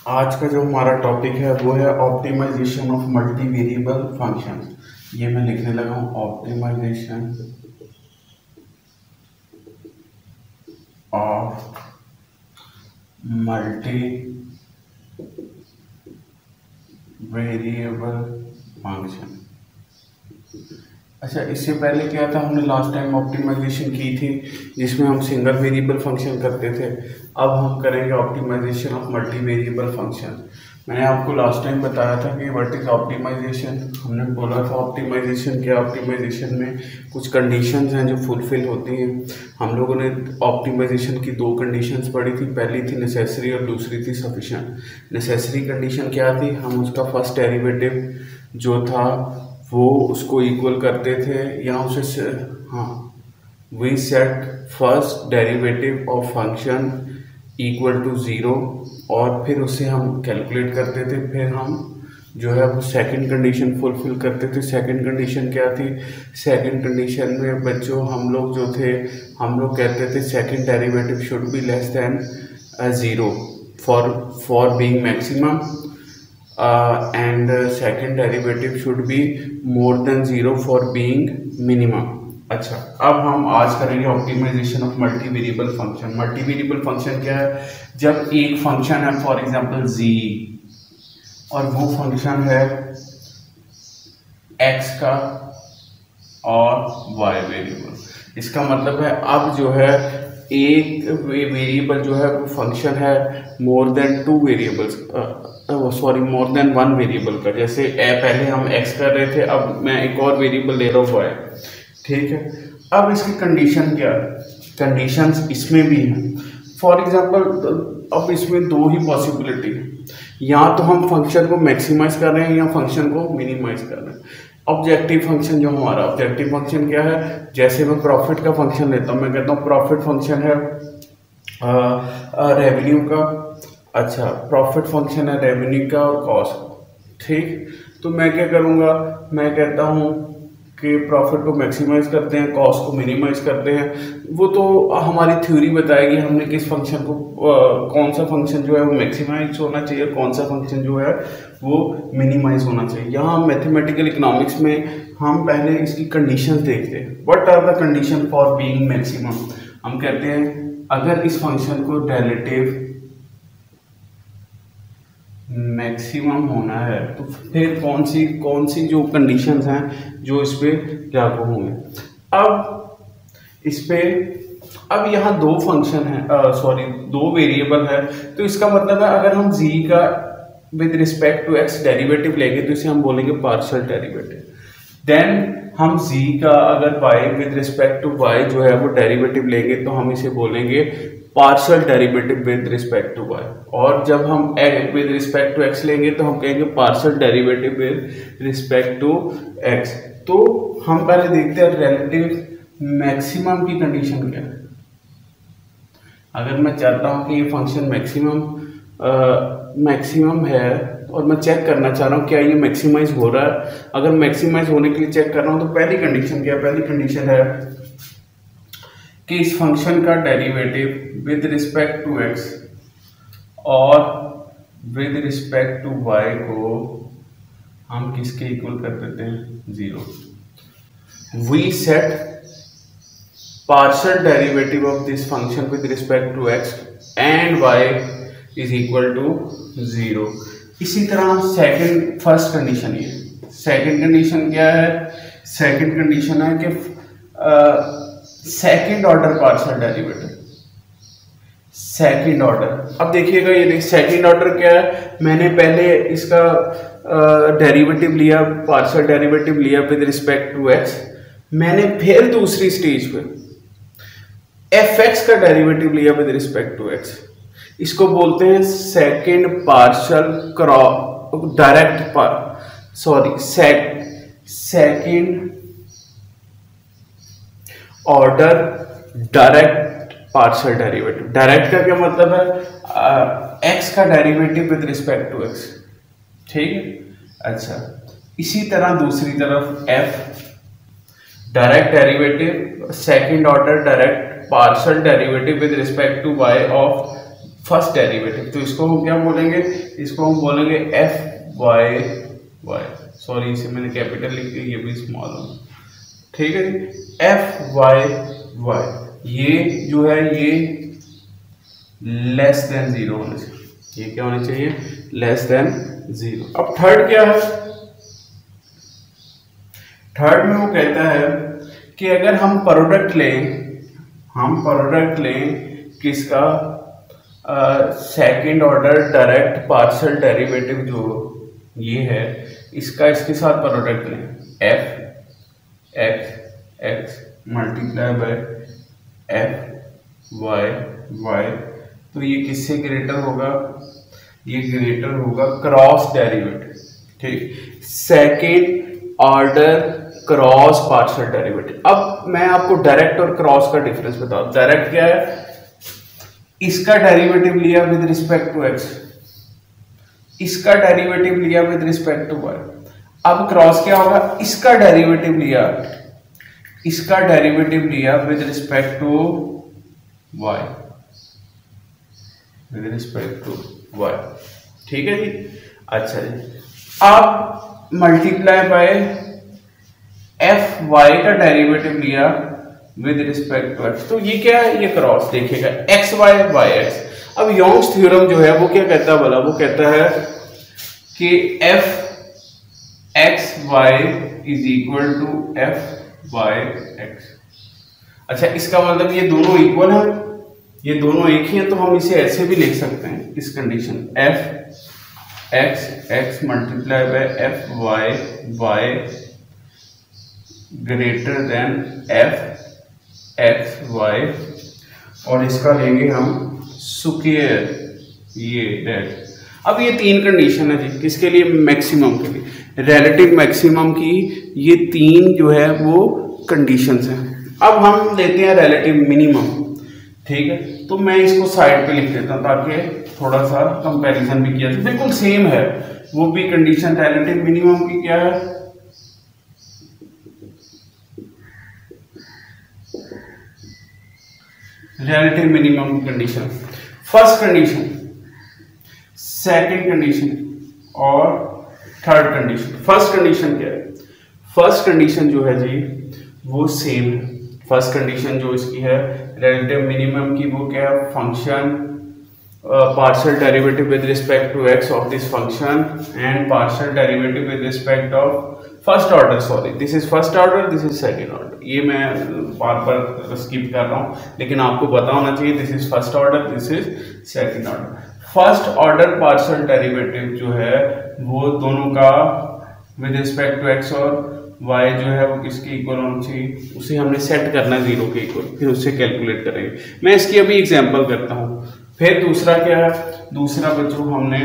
आज का जो हमारा टॉपिक है वो है optimisation of multi variable function. ये मैं लिखने लगा हूँ, optimisation of multi variable function. अच्छा, इससे पहले क्या था, हमने लास्ट टाइम ऑप्टिमाइजेशन की थी जिसमें हम सिंगल वेरिएबल फंक्शन करते थे। अब हम करेंगे optimisation of multi variable function. मैंने आपको लास्ट टाइम बताया था कि व्हाट इज ऑप्टिमाइजेशन। हमने बोला था ऑप्टिमाइजेशन क्या, ऑप्टिमाइजेशन में कुछ कंडीशंस हैं जो फुलफिल होती हैं। हम लोगों ने ऑप्टिमाइजेशन की दो कंडीशंस पढ़ी थी, पहली थी नेसेसरी और दूसरी थी सफिशिएंट। नेसेसरी कंडीशन क्या थी, हम उसका फर्स्ट डेरिवेटिव जो था वो उसको इक्वल करते थे या उसे we set first derivative of function equal to zero और फिर उसे हम कैलकुलेट करते थे। फिर हम जो है वो सेकंड कंडीशन फुलफिल करते थे। सेकंड कंडीशन क्या थी, सेकंड कंडीशन में बच्चों हम लोग जो थे हम लोग कहते थे second derivative should be less than zero for being maximum and second derivative should be more than zero for being minimum। अच्छा, अब हम आज करेंगे optimisation of multi variable function. Multi variable function क्या है, जब एक फंक्शन है फॉर एग्जांपल z और वो फंक्शन है x का और y वेरिएबल। इसका मतलब है अब जो है एक वेरिएबल जो है वो फंक्शन है मोर देन टू वेरिएबल्स, मोर देन वन वेरिएबल का। जैसे पहले हम x कर रहे थे, अब मैं एक और वेरिएबल ले रहा हूँ y, ठीक है। अब इसकी कंडीशन क्या है, कंडीशंस इसमें भी हैं। फॉर एग्जांपल अब इसमें दो ही पॉसिबिलिटी है, या तो हम फंक्शन को मैक्सिमाइज कर रहे हैं या फंक्शन को मिनिमाइज कर रहे हैं। ऑब्जेक्टिव फंक्शन जो हमारा ऑब्जेक्टिव फंक्शन क्या है, जैसे मैं प्रॉफिट का फंक्शन लेता हूँ, मैं कहता हूँ प्रॉफिट फंक्शन है रेवेन्यू का। अच्छा, प्रॉफिट फंक्शन है रेवेन्यू का और कॉस्ट, ठीक। तो मैं क्या करूँगा, मैं कहता हूँ कि प्रॉफिट को मैक्सिमाइज करते हैं, कॉस्ट को मिनिमाइज करते हैं। वो तो हमारी थ्योरी बताएगी हमने किस फंक्शन को कौन सा फंक्शन जो है वो मैक्सिमाइज होना चाहिए, कौन सा फंक्शन जो है वो मिनिमाइज होना चाहिए। यहाँ मैथमेटिकल इकोनॉमिक्स में हम पहले इसकी कंडीशंस देखते हैं। What are the condition for being maximum. हम कहते हैं अगर इस फंक्शन को रिलेटिव मैक्सिमम होना है तो फिर कौन सी जो कंडीशंस हैं जो इस पे लागू होंगे। अब इस पे अब यहाँ दो फंक्शन है, दो वेरिएबल है, तो इसका मतलब है अगर हम z का with respect to x derivative लेंगे तो इसे हम बोलेंगे पार्शियल डेरिवेटिव। देन हम z का अगर y with respect to y जो है वो डेरिवेटिव लेंगे तो हम इसे बोलेंगे partial derivative with respect to y। और जब हम विद रिस्पेक्ट टू x लेंगे तो हम कहेंगे partial derivative with respect to x। तो हम पहले देखते हैं रिलेटिव मैक्सिमम की कंडीशन क्या है। अगर मैं चाहता हूँ कि ये फंक्शन मैक्सिमम है और मैं चेक करना चाह रहा हूँ क्या ये मैक्सिमाइज हो रहा है, अगर मैक्सिमाइज होने के लिए चेक कर रहा हूँ तो पहली कंडीशन क्या है, पहली कंडीशन है कि इस फंक्शन का derivative with respect to x और विद रिस्पेक्ट टू y को हम किसके इक्वल कर देते हैं, zero. We set partial derivative of this function with respect to x and y is equal to 0। इसी तरह फर्स्ट कंडीशन, ये सेकंड कंडीशन क्या है, सेकंड कंडीशन है कि second order partial derivative, second order. अब देखिएगा ये सेकंड ऑर्डर क्या है, मैंने पहले इसका डेरिवेटिव लिया, पार्शियल डेरिवेटिव लिया विद रिस्पेक्ट टू x, मैंने फिर दूसरी स्टेज पे fx का डेरिवेटिव लिया विद रिस्पेक्ट टू x। इसको बोलते हैं second partial direct second order direct partial derivative. Direct का क्या मतलब है, x का derivative with respect to x, ठीक है। अच्छा, इसी तरह दूसरी तरफ f direct derivative second order direct partial derivative with respect to y of first derivative. तो इसको हम क्या बोलेंगे, इसको हम बोलेंगे एफ वाई वाई, सॉरी इसे मैंने कैपिटल लिख दिया, ये भी स्मॉल हो, ठीक है जी। एफ वाई वाई ये जो है ये लेस देन जीरो होना चाहिए, ये क्या होना चाहिए, लेस देन जीरो। अब थर्ड क्या है, थर्ड में वो कहता है कि अगर हम प्रोडक्ट लें किसका, second order direct partial derivative जो ये है इसका, इसके साथ प्रोडक्ट लें F X X multiply by F Y Y, तो ये किससे ग्रेटर होगा, ये ग्रेटर होगा क्रॉस डेरिवेटिव, ठीक, second order cross partial derivative. अब मैं आपको डायरेक्ट और क्रॉस का डिफरेंस बताऊं। डायरेक्ट क्या है, इसका डेरिवेटिव लिया विद रिस्पेक्ट टू एक्स, इसका डेरिवेटिव लिया विद रिस्पेक्ट टू वाई। अब क्रॉस क्या होगा, इसका डेरिवेटिव लिया with respect to Y, with respect to Y, ठीक है जी। अच्छा जी, अब मल्टीप्लाई बाय एफ वाई का डेरिवेटिव लिया विद रिस्पेक्ट टू एक्स, तो ये क्या है, ये क्रॉस देखिएगा एक्स वाई वाई एक्स। अब योंग्स थ्योरम जो है वो क्या कहता है बोला, वो कहता है कि F X Y is equal to F Y X. अच्छा, इसका मतलब ये दोनों इक्वल है, ये दोनों एक ही है, तो हम इसे ऐसे भी लिख सकते हैं इस condition F X X multiply by F Y Y greater than F X Y, और इसका लेंगे हम स्क्वायर ये डेट। अब ये तीन कंडीशन है जी, किसके लिए, मैक्सिमम के लिए, रिलेटिव मैक्सिमम की ये तीन जो है वो कंडीशंस हैं। अब हम लेते हैं रिलेटिव मिनिमम, ठीक है, तो मैं इसको साइड पे लिख देता हूं ताकि थोड़ा सा कंपैरिजन भी किया जाए। बिल्कुल सेम है वो भी कंडीशन, रिलेटिव मिनिमम की क्या है, relative minimum condition, first condition, second condition और थर्ड कंडीशन। फर्स्ट कंडीशन क्या है, फर्स्ट कंडीशन जो है जी वो सेम है। फर्स्ट कंडीशन जो इसकी है रिलेटिव मिनिमम की, वो क्या है, function partial derivative with respect to x of this function and partial derivative with respect of first order, sorry this is first order, this is second order। ये मैं बार बार skip कर रहा हूँ, लेकिन आपको पता होना चाहिए this is first order, this is second order। First order partial derivative जो है वो दोनों का विद रिस्पेक्ट टू x और y जो है वो किसके इक्वल होना चाहिए, उसे हमने सेट करना है जीरो के इक्वल, फिर उससे कैलकुलेट करेंगे। मैं इसकी अभी एग्जांपल करता हूँ। फिर दूसरा क्या है, दूसरा बच्चों हमने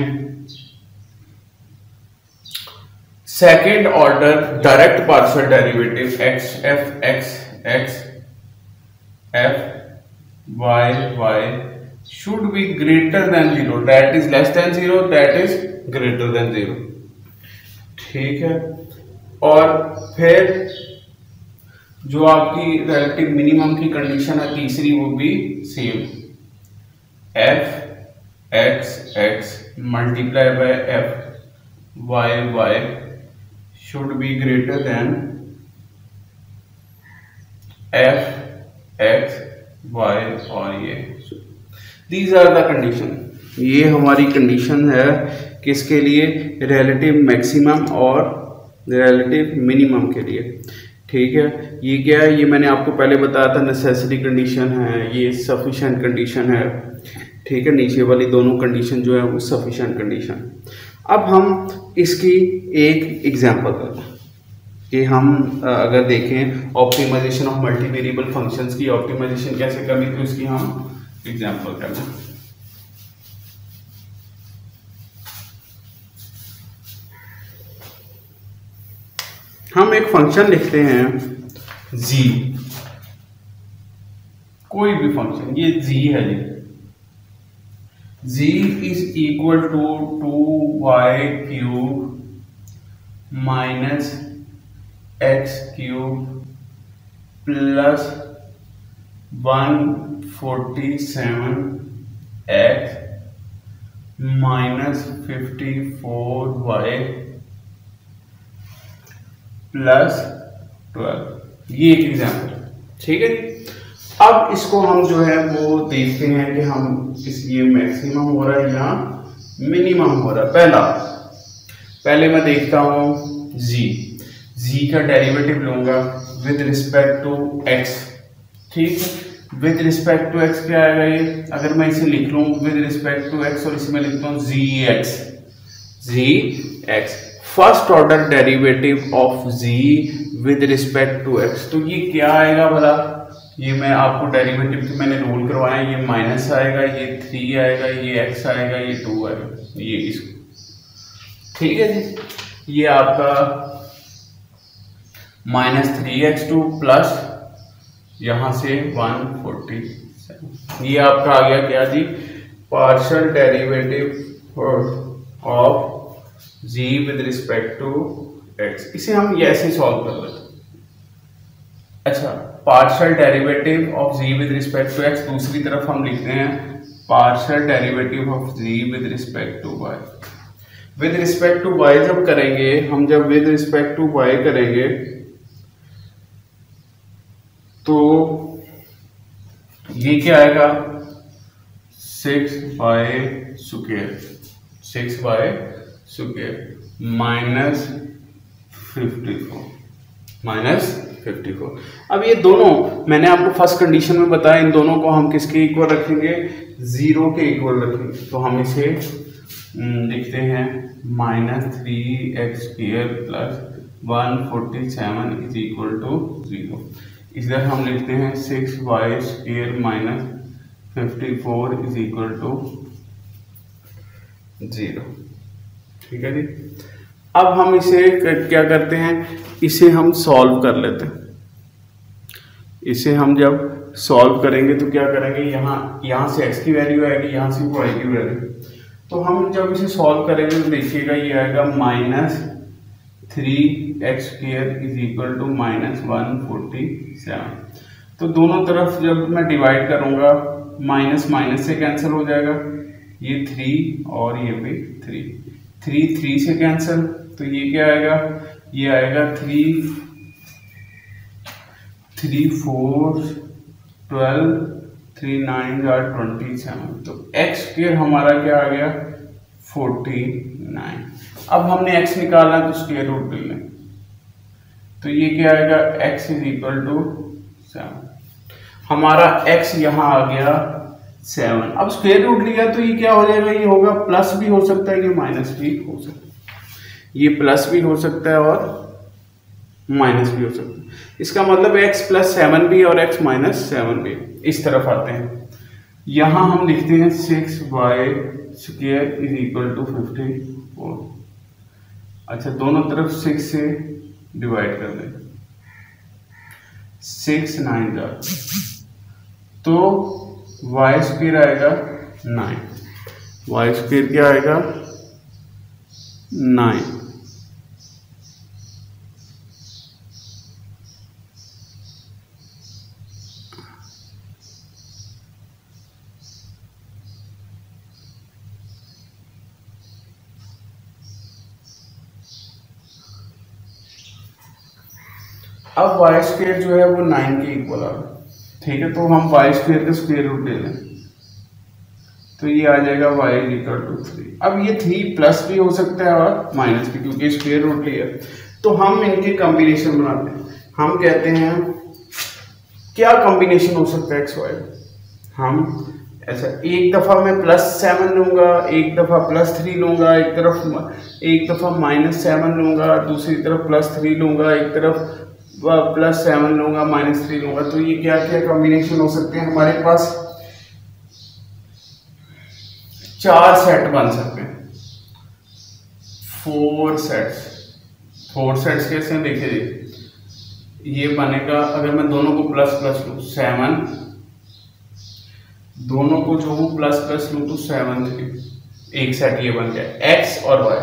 second order direct partial derivative X F X X F Y Y should be greater than zero, that is less than zero, that is greater than zero, ठीक है। और फिर जो आपकी रिलेटिव मिनिमम की कंडीशन है तीसरी, वो भी same, F X X multiply by F Y Y should be greater than F X Y, और ये दीज आर द कंडीशन। ये हमारी कंडीशन है किसके लिए, रिलेटिव मैक्सिमम और रिलेटिव मिनिमम के लिए, ठीक है। ये क्या है, ये मैंने आपको पहले बताया था नेसेसरी कंडीशन है, ये सफिशिएंट कंडीशन है, ठीक है। नीचे वाली दोनों कंडीशन जो है वो सफिशिएंट कंडीशन। अब हम इसकी एक एग्जांपल करते हैं कि हम अगर देखें optimisation of multi variable functions की ऑप्टिमाइजेशन कैसे करनी, तो इसकी हम एग्जांपल करते हैं। हम एक फंक्शन लिखते हैं g, कोई भी फंक्शन, ये g है जी, g is equal to 2y cube minus X cube plus 147 X -54y + 12। ये एक एग्जाम्पल, ठीक है जी। अब इसको हम जो है वो देखते हैं कि हम इसलिए मैक्सिमम हो रहा है या मिनिमम हो रहा है। पहले मैं देखता हूँ जी का डेरिवेटिव लूंगा विद रिस्पेक्ट टू x, ठीक है। विद रिस्पेक्ट टू x क्या आएगा ये, अगर मैं इसे लिख लूँ विद रिस्पेक्ट टू x और इसमें लिखता हूँ gx, first order derivative of g with respect to x। तो ये क्या आएगा भला, ये मैं आपको डेरिवेटिव के मैंने रूल करवाया, ये माइनस आएगा, ये 3 आएगा, ये x आएगा, ये 2 आएगा, ये इसको, ठीक है जी। ये आपका -3x2 प्लस यहां से 147, ये आपका आ गया क्या जी, partial derivative of g with respect to x। इसे हम ऐसे सॉल्व कर लेते हैं। अच्छा, partial derivative of g with respect to x, दूसरी तरफ हम लिखते हैं partial derivative of g with respect to y। With respect to y जब करेंगे हम, जब विद रिस्पेक्ट टू y करेंगे तो ये क्या आएगा, 6y स्क्वायर -54। अब ये दोनों मैंने आपको फर्स्ट कंडीशन में बताया, इन दोनों को हम किसके इक्वल रखेंगे, 0 के इक्वल रखेंगे। तो हम इसे लिखते हैं -3x² + 147 = 0। इधर हम लिखते हैं 6y² - 54 = 0, ठीक है जी। अब हम इसे क्या करते हैं, इसे हम सॉल्व कर लेते हैं। इसे हम जब सॉल्व करेंगे तो क्या करेंगे, यहाँ से x की वैल्यू आएगी, यहाँ से y की वैल्यू। तो हम जब इसे सॉल्व करेंगे तो देखिएगा ये आएगा -3x² = -147। तो दोनों तरफ जब मैं डिवाइड करूंगा माइनस माइनस से कैंसिल हो जाएगा, ये 3 और ये भी 3 से कैंसिल, तो ये क्या आएगा, ये आएगा 3 4 12 3 9 27। तो x² हमारा क्या आ गया, 49। अब हमने x निकालना तो स्क्वायर रूट ले लें, तो ये क्या आएगा, x = 7। हमारा x यहाँ आ गया 7। अब स्क्वायर रूट लिया तो ये क्या हो जाएगा, ये होगा प्लस भी हो सकता है, ये माइनस भी हो सकता है, ये प्लस भी हो सकता है और माइनस भी हो सकता है। इसका मतलब x + 7 भी और x - 7 भी। इस तरफ आते हैं, यहां हम लिखते हैं 6y² = 54। अच्छा, दोनों तरफ 6 से डिवाइड कर दें, 6 9 जा, तो y² आएगा 9, y² क्या आएगा 9। अब y² जो है वो 9 के इक्वल आ रहा है, ठीक है। तो हम y² का स्क्वायर रूट ले लें तो ये आ जाएगा y = 3। अब ये 3 प्लस भी हो सकता है और माइनस भी, क्योंकि स्क्वायर रूट लिया। तो हम इनके कॉम्बिनेशन बनाते हैं, हम कहते हैं क्या कॉम्बिनेशन हो सकता है x y। हम ऐसा, एक दफा मैं +7 लूंगा, एक दफा +3 लूंगा, एक दफा -7 लूंगा, दूसरी तरफ +3 लूंगा, एक तरफ +7 लूंगा, -3 लूंगा। तो ये क्या क्या कॉम्बिनेशन हो सकते हैं, हमारे पास 4 सेट बन सकते हैं, 4 सेट्स कैसे हैं, देखिए ये बनेगा, अगर मैं दोनों को प्लस लूं 7, दोनों को जो हूं प्लस लूं तो 7 3, एक सेट ये बन गया x और y।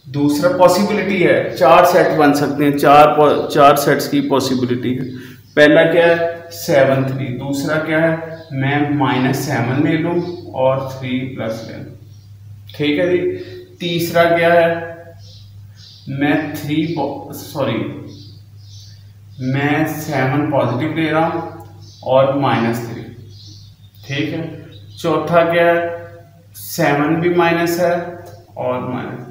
दूसरा पॉसिबिलिटी है 4 सेट बन सकते हैं, 4 सेट्स की पॉसिबिलिटी है। पहला क्या है 7 3, दूसरा क्या है मैं -7 ले लूं और 3 प्लस ले लूं। ठीक है जी। तीसरा क्या है, मैं 7 पॉजिटिव ले रहा हूं और -3। ठीक है। चौथा क्या है, 7 भी माइनस है और माइनस।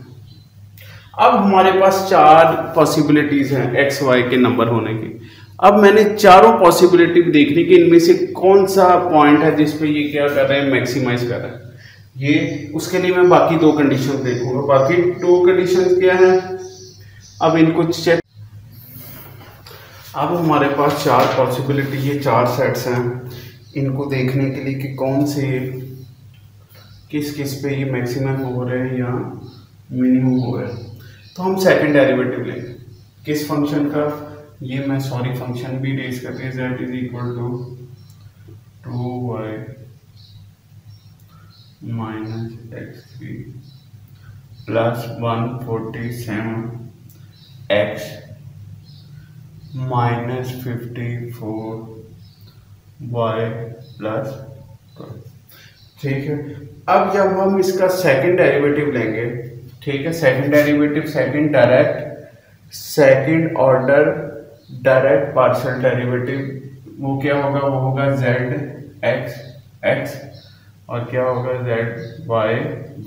अब हमारे पास 4 पॉसिबिलिटीज हैं एक्स वाई के नंबर होने की। अब मैंने चारों पॉसिबिलिटी देखनी कि इनमें से कौन सा पॉइंट है जिसपे ये क्या कर रहे हैं, मैक्सिमाइज कर रहे हैं। ये उसके लिए मैं बाकी 2 कंडीशन देखूंगा। बाकी 2 कंडीशन क्या है, अब इनको चेक। अब हमारे पास 4 पॉसिबिलिटी, ये 4 सेट्स हैं, इनको देखने के लिए कि कौन से किस किस पे ये मैक्सिमम हो रहे हैं या मिनिमम हो रहे हैं। तो हम सेकंड डेरिवेटिव लेंगे किस फंक्शन का, ये मैं फंक्शन भी रेज करके z is equal to 2y minus x3 plus 147x minus 54y plus 12। ठीक है। अब जब हम इसका सेकंड डेरिवेटिव लेंगे, ठीक है, second derivative, second order direct partial derivative, वो क्या होगा, वो होगा z x x और क्या होगा z y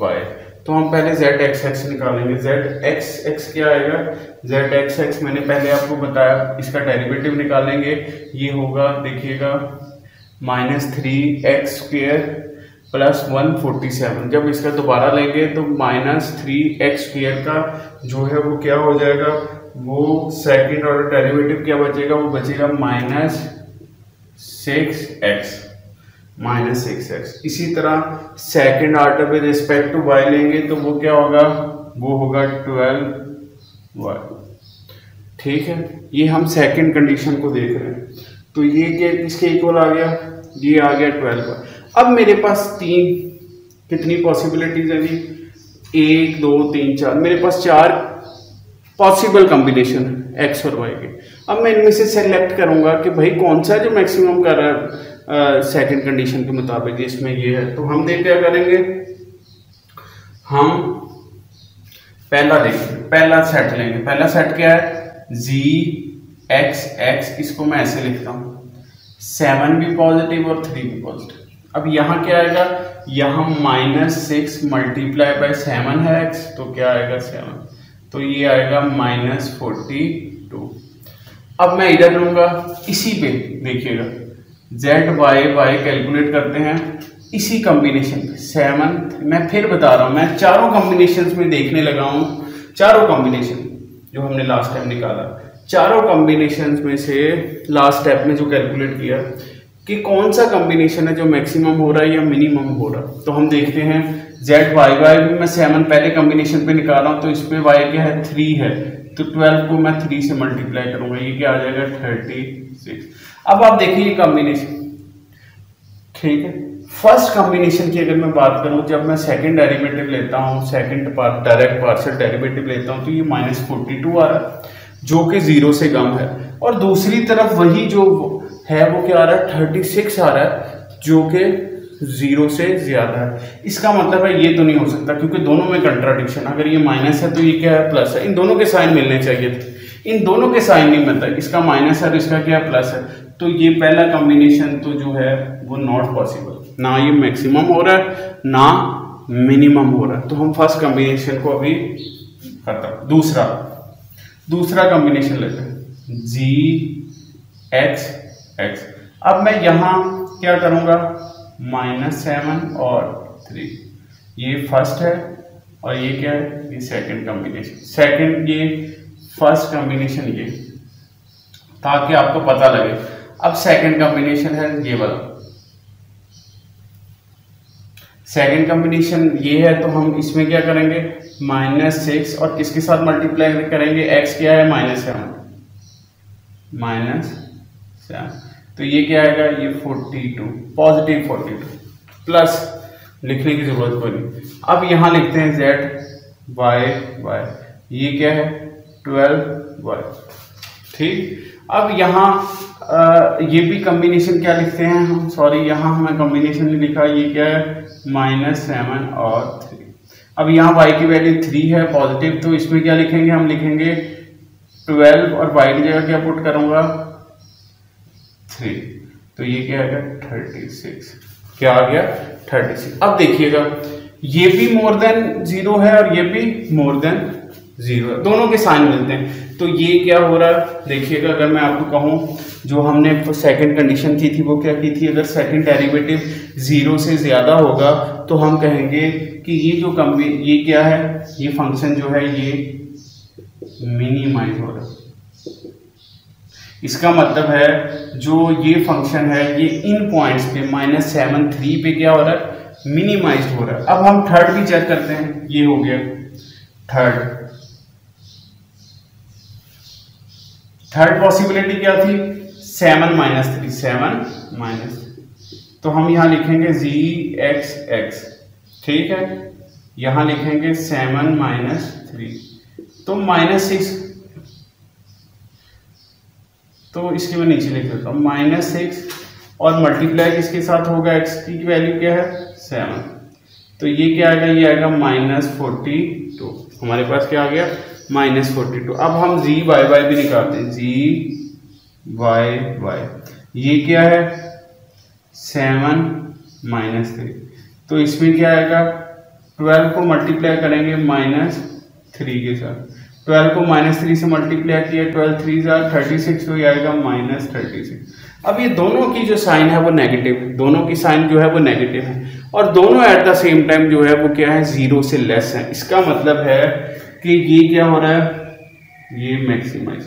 y। तो हम पहले z x x निकालेंगे। z x x क्या आएगा, z x x मैंने पहले आपको बताया, इसका डेरिवेटिव निकालेंगे, ये होगा देखिएगा -3x² प्लस 147। जब इसका दोबारा लेंगे तो -3x² का जो है वो क्या हो जाएगा, वो सेकंड ऑर्डर डेरिवेटिव क्या बचेगा, वो बचेगा -6x। इसी तरह सेकंड ऑर्डर पे रिस्पेक्ट टू y लेंगे तो वो क्या होगा, वो होगा 12y। ठीक है। ये हम सेकंड कंडीशन को देख रहे हैं। तो ये क्या किसके इक्वल आ गया, ये आ गया 12y। अब मेरे पास कितनी पॉसिबिलिटीज है जी, 1 2 3 4, मेरे पास 4 पॉसिबल कॉम्बिनेशन है एक्स और वाई के। अब मैं इनमें से सेलेक्ट करूंगा कि भाई कौन सा है जो मैक्सिमम कर रहा है सेकंड कंडीशन के मुताबिक, इसमें ये है। तो हम देख क्या करेंगे, हम पहला सेट लेंगे। पहला सेट क्या है, जी एक्स एक्स, इसको मैं ऐसे लिखता हूँ, 7 भी पॉजिटिव और 3 भी पॉजिटिव। अब यहाँ क्या आएगा, यहाँ -6 मल्टीप्लाई बाय 7 है x, तो क्या आएगा 7, तो ये आएगा -42। अब मैं इधर लूंगा, इसी पे देखिएगा z y y कैलकुलेट करते हैं इसी कॉम्बिनेशन पे 7। मैं फिर बता रहा हूँ, मैं चारों कॉम्बिनेशंस में देखने लगा हूँ, चारों कॉम्बिनेशन जो हमने लास्ट टाइम निकाला, चारों कॉम्बिनेशंस में से लास्ट स्टेप में जो कैलकुलेट किया कि कौन सा कॉम्बिनेशन है जो मैक्सिमम हो रहा है या मिनिमम हो रहा है। तो हम देखते हैं z y y भी मैं 7 पहले कॉम्बिनेशन पे निकाल रहा हूँ, तो इस पे y क्या है 3 है, तो 12 को मैं 3 से मल्टीप्लाई करूंगा, ये क्या आ जाएगा 36। अब आप देखिए ये कॉम्बिनेशन, ठीक है। फर्स्ट कॉम्बिनेशन की अगर मैं बात करूं, जब मैं सेकंड डेरिवेटिव लेता हूं, सेकंड डायरेक्ट पार्शियल डेरिवेटिव लेता हूं, तो ये -42 आ रहा है जो कि 0 से कम है, और दूसरी तरफ वही जो है वो क्या आ रहा है 36 आ रहा है जो कि 0 से ज्यादा है। इसका मतलब है ये तो नहीं हो सकता क्योंकि दोनों में कंट्राडिक्शन, अगर ये माइनस है तो ये क्या है प्लस है, इन दोनों के साइन मिलने चाहिए थे, इन दोनों के साइन नहीं मिलता, इसका माइनस है तो इसका क्या प्लस है, तो ये पहला कॉम्बिनेशन तो जो है वो नॉट पॉसिबल, ना ये मैक्सिमम हो रहा है ना मिनिमम हो रहा है। तो हम फर्स्ट कॉम्बिनेशन को अभी करता हूं, दूसरा कॉम्बिनेशन लेते हैं जी एक्स एक्स। अब मैं यहां क्या करूंगा, -7 और 3, ये फर्स्ट है और ये क्या है, ये सेकंड कॉम्बिनेशन, सेकंड ये फर्स्ट कॉम्बिनेशन, ये ताकि आपको पता लगे। अब सेकंड कॉम्बिनेशन है ये वाला, सेकंड कॉम्बिनेशन ये है, तो हम इसमें क्या करेंगे -6 और किसके साथ मल्टीप्लाई करेंगे, x क्या है -7, तो ये क्या आएगा, ये 42 पॉजिटिव 42, प्लस लिखने की जरूरत कोई नहीं। अब यहाँ लिखते हैं z y y, ये क्या है 12y, ठीक। अब यहाँ ये भी कॉम्बिनेशन क्या लिखते हैं हम, सॉरी यहाँ हमें कॉम्बिनेशन नहीं लिखा, ये क्या है -7 और 3। अब यहाँ y की वैल्यू 3 है पॉजिटिव, तो इसमें क्या लिखेंगे, हम लिखेंगे 12 और y की जगह क्या पुट करूंगा 3, तो ये क्या आएगा 36, क्या आ गया 36। अब देखिएगा ये भी मोर देन 0 है और ये भी मोर देन 0 है, दोनों के साइन मिलते हैं। तो ये क्या हो रहा है देखिएगा, अगर मैं आपको कहूँ जो हमने सेकंड कंडीशन की थी वो क्या की थी, अगर सेकंड डेरिवेटिव 0 से ज्यादा होगा तो हम कहेंगे कि ये जो ये क्या है, ये फंक्शन जो है ये मिनिमाइज हो रहा है। इसका मतलब है जो ये फंक्शन है ये इन पॉइंट्स पे -7 3 पे क्या हो रहा है, मिनिमाइज हो रहा है। अब हम थर्ड भी चेक करते हैं, ये हो गया थर्ड पॉसिबिलिटी क्या थी 7 - 3 7 - तो हम यहां लिखेंगे gxx, ठीक है, यहां लिखेंगे 7 - 3 तो -6, तो इसके मैं नीचे लिख देता हूं -6 और मल्टीप्लाई किसके साथ होगा, x की वैल्यू क्या है 7, तो ये क्या आएगा, ये आएगा -42, हमारे पास क्या आ गया -42। अब हम zy y भी निकालते हैं, gy y ये क्या है 7 - 3, तो इसमें क्या आएगा 12 को मल्टीप्लाई करेंगे -3 के साथ, 12 को -3 से मल्टीप्लाई किया 12 3 36, तो ये आएगा -36। अब ये दोनों की जो साइन है वो नेगेटिव है, दोनों की साइन जो है वो नेगेटिव है और दोनों एट द सेम टाइम जो है वो क्या है 0 से लेस है। इसका मतलब है कि ये क्या हो रहा है, ये मैक्सिमाइज,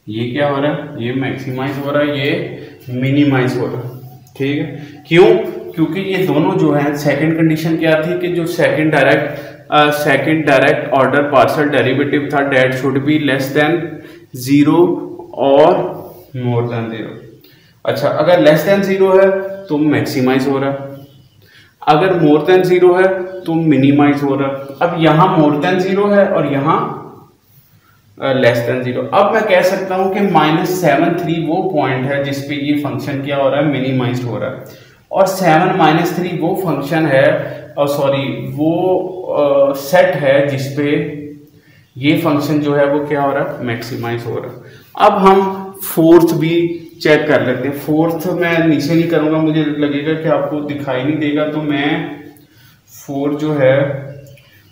ये क्या हो रहा है, ये मैक्सिमाइज हो रहा है, ये मिनिमाइज हो रहा है, ठीक है। क्यों, क्योंकि ये दोनों जो है, सेकंड कंडीशन क्या थी कि जो second direct order partial derivative था that should be less than 0 और मोर देन 0। अच्छा, अगर लेस देन 0 है तो मैक्सिमाइज हो रहा है, अगर मोर देन 0 है तो मिनिमाइज हो रहा है। अब यहाँ मोर देन 0 है और यहाँ लेस देन 0। अब मैं कह सकता हूँ कि -7 3 वो पॉइंट है जिसपे ये फंक्शन क्या हो रहा है, मिनिमाइज हो रहा है, और 7 - 3 वो फंक्शन है, वो सेट है जिसपे ये फंक्शन जो है वो क्या हो रहा है, मैक्सिमाइज हो रहा है। अब हम फोर्थ भी चेक कर लेते हैं। फोर्थ मैं नीचे नहीं करूंगा, मुझे लगेगा कि आपको दिखाई नहीं देगा, तो मैं फोर्थ जो है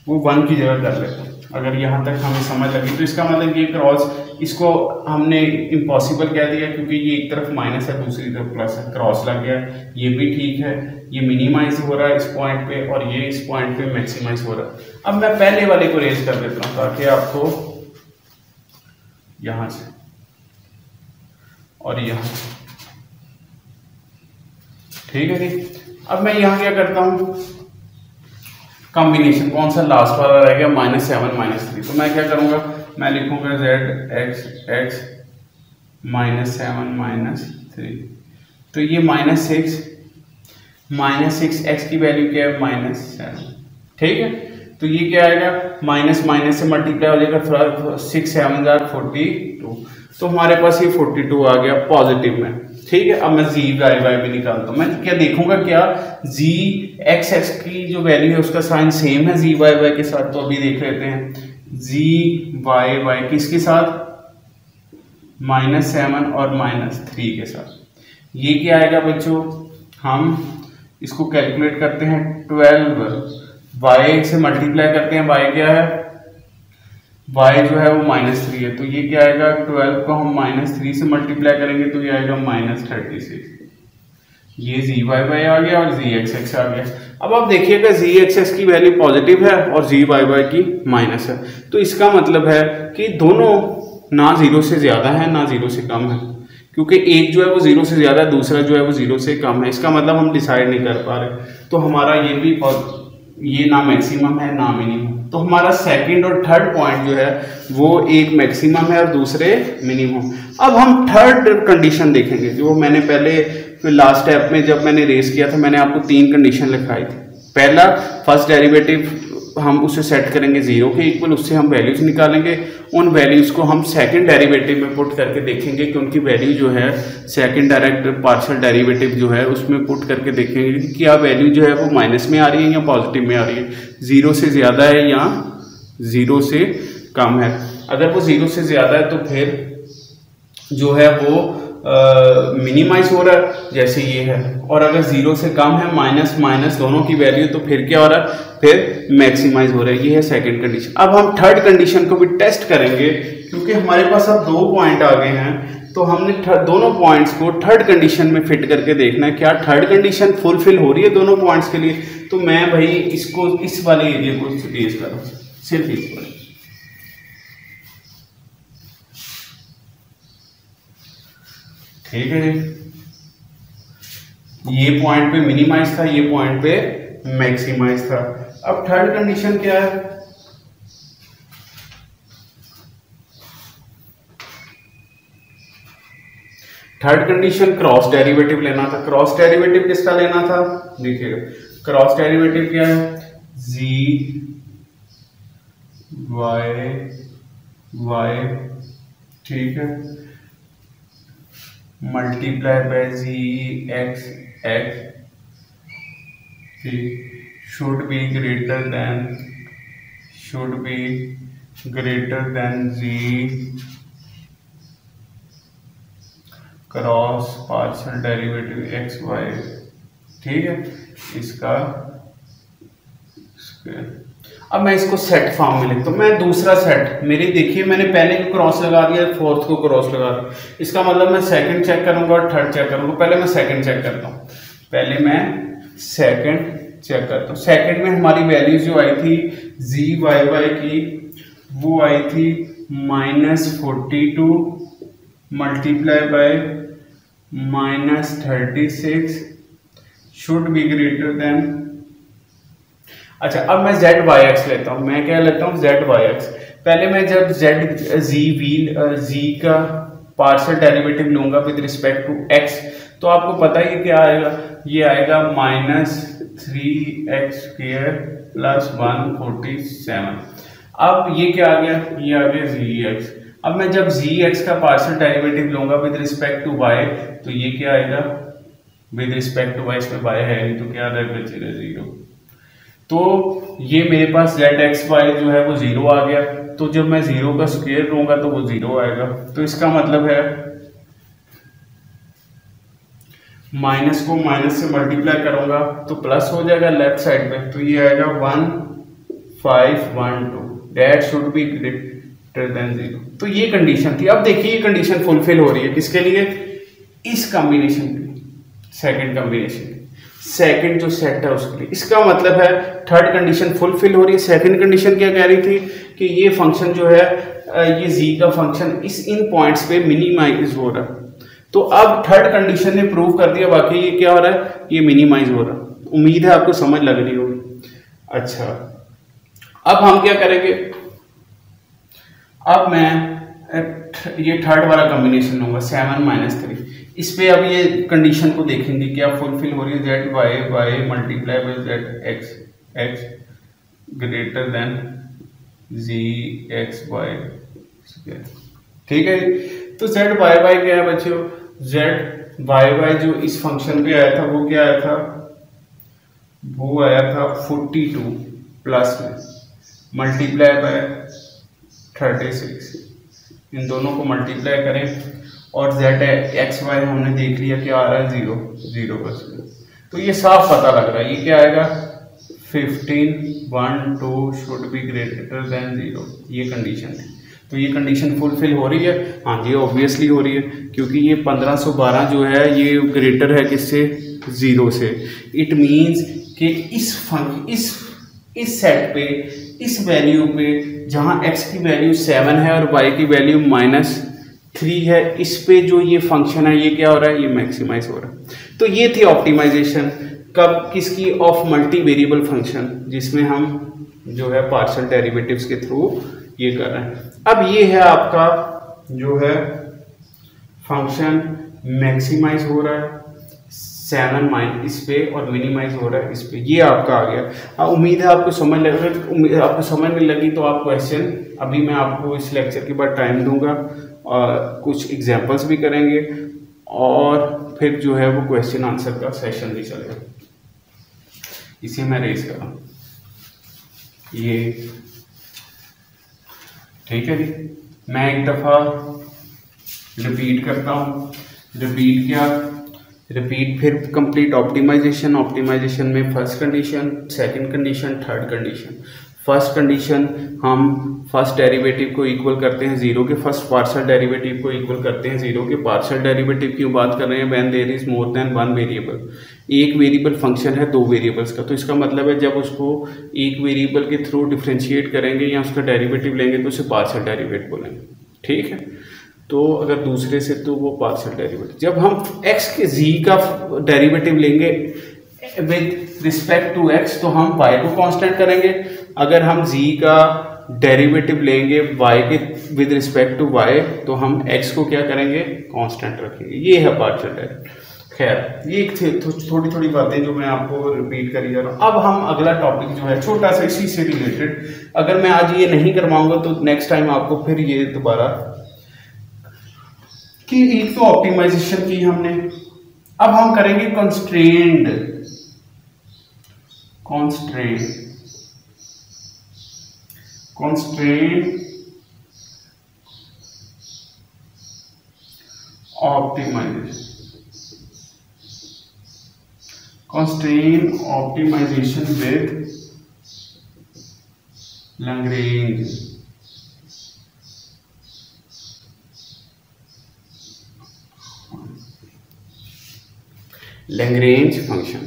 वो 1 की जगह कर लेता हूँ। अगर यहाँ तक हमें समझ लगी तो इसका मतलब ये क्रॉस, इसको हमने इम्पॉसिबल कह दिया क्योंकि ये एक तरफ माइनस है दूसरी तरफ प्लस है, क्रॉस लग गया, ये भी ठीक है, ये मिनिमाइज हो रहा है इस पॉइंट पे और ये इस पॉइंट पे मैक्सिमाइज हो रहा है। अब मैं पहले वाले को रेज कर देता हूँ ताकि आपको यहां से और यहां से, ठीक है जी। अब मैं यहां क्या करता हूं, कॉम्बिनेशन कौन सा लास्ट वाला रह गया -7 - 3, तो मैं क्या करूंगा, मैं लिखूंगा zx -7 - 3, तो ये -6 x की वैल्यू क्या है -7, ठीक है। तो ये क्या आएगा, माइनस से मल्टीप्लाई हो जाएगा, 6 7 42, तो हमारे पास ये 42 आ गया पॉजिटिव में, ठीक है। अब मैं zy y भी निकालता हूँ, मैं क्या देखूंगा, क्या gx की जो वैल्यू है उसका साइन सेम है zy y के साथ, तो अभी देख लेते हैं zy y किसके साथ, -7 और -3 के साथ। ये क्या आएगा बच्चों, हम इसको कैलकुलेट करते हैं, 12 y से मल्टीप्लाई करते हैं, y क्या है, y जो है वो -3 है, तो ये क्या आएगा, 12 को हम -3 से मल्टीप्लाई करेंगे तो ये आएगा -36। ये zy y आ गया और gxx आ गया। अब आप देखिएगा gxx की वैल्यू पॉजिटिव है और zy y की माइनस है, तो इसका मतलब है कि दोनों ना 0 से ज्यादा है ना 0 से कम है, क्योंकि एक जो है वो 0 से ज्यादा है, दूसरा जो है वो 0 से कम है। इसका मतलब हम डिसाइड नहीं कर पा रहे, तो हमारा ये भी ये ना मैक्सिमम है ना मिनिमम, तो हमारा सेकंड और थर्ड पॉइंट जो है वो एक मैक्सिमम है और दूसरे मिनिमम। अब हम थर्ड कंडीशन देखेंगे, जो मैंने पहले लास्ट स्टेप में जब मैंने रेस किया था मैंने आपको 3 कंडीशन लिखाई थी। पहला, फर्स्ट डेरिवेटिव हम उसे सेट करेंगे 0 के इक्वल, उससे हम वैल्यूज निकालेंगे। उन वैल्यूज को हम सेकंड डेरिवेटिव में पुट करके देखेंगे कि उनकी वैल्यू जो है सेकंड डायरेक्ट पार्शियल डेरिवेटिव जो है उसमें पुट करके देखेंगे कि क्या वैल्यू जो है वो माइनस में आ रही है या पॉजिटिव में आ रही है, 0 से ज़्यादा है या 0 से कम है। अगर वो 0 से ज़्यादा है तो फिर जो है वो मिनिमाइज हो रहा है जैसे ये है, और अगर 0 से कम है माइनस माइनस दोनों की वैल्यू तो फिर क्या हो रहा है, फिर मैक्सिमाइज हो रहा है। ये है सेकंड कंडीशन। अब हम थर्ड कंडीशन को भी टेस्ट करेंगे क्योंकि हमारे पास अब 2 पॉइंट आ गए हैं, तो हमने दोनों पॉइंट्स को थर्ड कंडीशन में फिट करके देखना है क्या थर्ड कंडीशन फुलफिल हो रही है दोनों पॉइंट्स के लिए। तो मैं भाई इसको इस वाले एरिया को टेस्ट करूँ, सिर्फ इस वाले, ठीक है जी। ये पॉइंट पे मिनिमाइज था, ये पॉइंट पे मैक्सिमाइज था। अब थर्ड कंडीशन क्या है, थर्ड कंडीशन क्रॉस डेरिवेटिव लेना था। क्रॉस डेरिवेटिव किसका लेना था, देखिएगा क्रॉस डेरिवेटिव क्या है, जी वाई वाई, ठीक है, multiply by G X X, should be greater than G cross partial derivative X Y, ठीक है, इसका स्क्वायर। अब मैं इसको सेट फॉर्म में लिखता हूँ। मैं दूसरा सेट, मेरी देखिए मैंने पहले को क्रॉस लगा दिया, फोर्थ को क्रॉस लगा दिया, इसका मतलब मैं सेकंड चेक करूंगा और थर्ड चेक करूंगा। पहले मैं सेकंड चेक करता हूँ, पहले मैं सेकंड चेक करता हूँ। सेकंड में हमारी वैल्यूज जो आई थी जी वाई वाई की, वो आई थी -42 multiply by -36 should be greater then. अच्छा, अब मैं जेड वाई एक्स लेता हूँ। मैं क्या लेता हूँ, जेड वाई एक्स। पहले मैं जब जेड जी का पार्शियल डेरिवेटिव लूंगा विद रिस्पेक्ट टू एक्स, तो आपको पता ही क्या आएगा, ये आएगा -3x² + 147। अब ये क्या आ गया, ये आ गया जी एक्स। अब मैं जब जी एक्स का पार्शियल डेरिवेटिव लूंगा विद रिस्पेक्ट टू वाई, तो ये क्या आएगा, विद रिस्पेक्ट टू वाई, इसमें वाई है नहीं तो क्या बचेगा 0। तो ये मेरे पास जेड एक्स वाई जो है वो 0 आ गया। तो जब मैं 0 का स्क्वायर लूंगा तो वो 0 आएगा। तो इसका मतलब है माइनस को माइनस से मल्टीप्लाई करूंगा तो प्लस हो जाएगा लेफ्ट साइड पे, तो ये आएगा 1512, that should be greater then 0। तो ये कंडीशन थी। अब देखिए ये कंडीशन फुलफिल हो रही है किसके लिए, इस कॉम्बिनेशन के, सेकंड कॉम्बिनेशन, सेकंड जो सेट है उसके लिए। इसका मतलब है थर्ड कंडीशन फुलफिल हो रही है। सेकंड कंडीशन क्या कह रही थी कि ये फंक्शन जो है ये जी का फंक्शन इन पॉइंट्स पे मिनिमाइज हो रहा है। तो अब थर्ड कंडीशन ने प्रूव कर दिया वाकई ये क्या हो रहा है, ये मिनिमाइज हो रहा है। उम्मीद है आपको समझ लग रही होगी। अच्छा, अब हम क्या करेंगे, अब मैं ये थर्ड वाला कॉम्बिनेशन लूंगा 7 - 3। इस पे अब ये कंडीशन को देखेंगे क्या फुलफिल हो रही है, Z Y Y multiply by Z X X greater than G X Y, ठीक है। तो जेड वाई वाई क्या है बच्चों, जेड वाई वाई जो इस फंक्शन पे आया था वो क्या आया था, वो आया था 42 प्लस में मल्टीप्लाई बाय 36। इन दोनों को मल्टीप्लाई करें और जेड एक्स वाई हमने देख लिया क्या आ रहा है 0 0 बस। तो ये साफ पता लग रहा है ये क्या आएगा 1512 शुड बी ग्रेटर देन 0, ये कंडीशन है। तो ये कंडीशन फुलफिल हो रही है, हाँ जी ऑब्वियसली हो रही है, क्योंकि ये 1512 जो है ये ग्रेटर है किससे, 0 से। इट मीन्स कि इस सेट पे, इस वैल्यू पे जहाँ x की वैल्यू 7 है और y की वैल्यू -3 है, इस पे जो ये फंक्शन है ये क्या हो रहा है, ये मैक्सिमाइज हो रहा है। तो ये थी ऑप्टिमाइजेशन कब, किसकी, ऑफ मल्टी वेरिएबल फंक्शन, जिसमें हम जो है पार्शियल डेरिवेटिव्स के थ्रू ये कर रहे हैं। अब ये है आपका जो है फंक्शन मैक्सिमाइज हो रहा है, 7 माइन इस पे और मिनिमाइज हो रहा है इस पे, ये आपका आ गया। उम्मीद है आपको समझ लग आपको समझ नहीं लगी तो आप क्वेश्चन, अभी मैं आपको इस लेक्चर के बाद टाइम दूंगा और कुछ एग्जांपल्स भी करेंगे और फिर जो है वो क्वेश्चन आंसर का सेशन भी चलेगा। इसे मैं रेस कर रहा हूँ, ये ठीक है जी। मैं एक दफ़ा रिपीट करता हूँ, रिपीट क्या, रिपीट फिर कंप्लीट ऑप्टिमाइजेशन। ऑप्टिमाइजेशन में first condition, second condition, third condition. First condition हम फर्स्ट डेरिवेटिव को इक्वल करते हैं जीरो के, फर्स्ट पार्शियल डेरिवेटिव को इक्वल करते हैं जीरो के। पार्शियल डेरिवेटिव क्यों बात कर रहे हैं, when there is more than one variable. एक वेरिएबल फंक्शन है दो वेरिएबल्स का, तो इसका मतलब है जब उसको एक वेरिएबल के थ्रू डिफ्रेंशिएट करेंगे या उसका डेरिवेटिव लेंगे तो उसे पार्शियल डेरिवेटिव बोलेंगे, ठीक है। तो अगर दूसरे से तो वो पार्शियल डेरिवेटिव। जब हम x के z का डेरिवेटिव लेंगे विद रिस्पेक्ट टू x तो हम y को कांस्टेंट करेंगे। अगर हम z का डेरिवेटिव लेंगे y के विद रिस्पेक्ट टू y तो हम x को क्या करेंगे, कांस्टेंट रखेंगे। ये है पार्शियल डेरिवेटिव। खैर ये थोड़ी थोड़ी बातें जो मैं आपको रिपीट करी जा रहा हूँ। अब हम अगला टॉपिक जो है छोटा सा इसी से रिलेटेड, अगर मैं आज ये नहीं करवाऊंगा तो नेक्स्ट टाइम आपको फिर ये दोबारा कि एक तो ऑप्टिमाइजेशन की हमने, अब हम करेंगे constrained optimisation with Lagrange. Lagrange function,